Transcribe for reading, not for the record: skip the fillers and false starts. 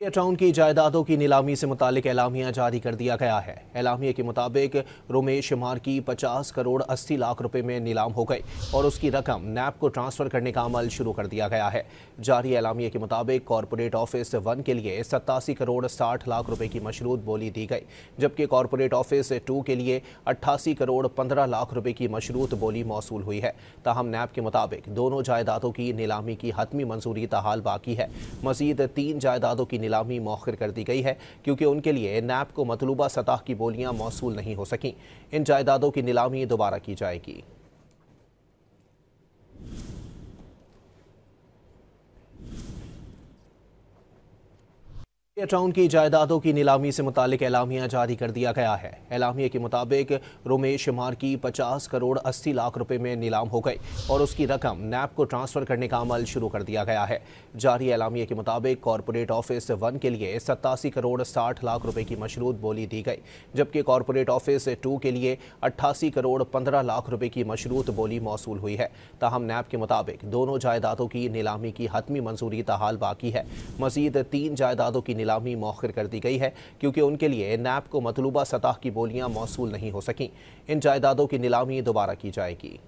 Town की जायदादों की नीलामी से मुतालिक एलामिया जारी कर दिया गया है। एलामिया के मुताबिक रोमेश मार्की 50 करोड़ 80 लाख रुपए में नीलाम हो गई और उसकी रकम नैब को ट्रांसफर करने का अमल शुरू कर दिया गया है। जारी एलामिया के मुताबिक कॉरपोरेट ऑफिस 1 के लिए 87 करोड़ 60 लाख रुपए की मशरूत बोली दी गई, जबकि कॉरपोरेट ऑफिस 2 के लिए 88 करोड़ 15 लाख रुपए की मशरूत बोली मौसूल हुई है। ताहम नैब के मुताबिक दोनों जायदादों की नीलामी की हतमी मंजूरी ताहाल बाकी है। मजीद 3 जायदादों की नीलामी मौखिर कर दी गई है क्योंकि उनके लिए नैब को मतलूबा सतह की बोलियां मौसूल नहीं हो सकी। इन जायदादों की नीलामी दोबारा की जाएगी। टाउन की जायदादों की नीलामी से मुतालिक एलामिया जारी कर दिया गया है। एलामिया के मुताबिक रोमेश मार्की 50 करोड़ 80 लाख रुपए में नीलाम हो गई और उसकी रकम नैब को ट्रांसफर करने का अमल शुरू कर दिया गया है। जारी एलामिया के मुताबिक कॉरपोरेट ऑफिस 1 के लिए 87 करोड़ 60 लाख रुपए की मशरूत बोली दी गई, जबकि कॉरपोरेट ऑफिस 2 के लिए 88 करोड़ 15 लाख रुपए की मशरूत बोली मौसूल हुई है। ताहम नैब के मुताबिक दोनों जायदादों की नीलामी की हतमी मंजूरी ताहाल बाकी है। मजीद 3 जायदादों की नीलामी मौखिर कर दी गई है क्योंकि उनके लिए नैब को मतलूबा सतह की बोलियां मौसूल नहीं हो सकी। इन जायदादों की नीलामी दोबारा की जाएगी।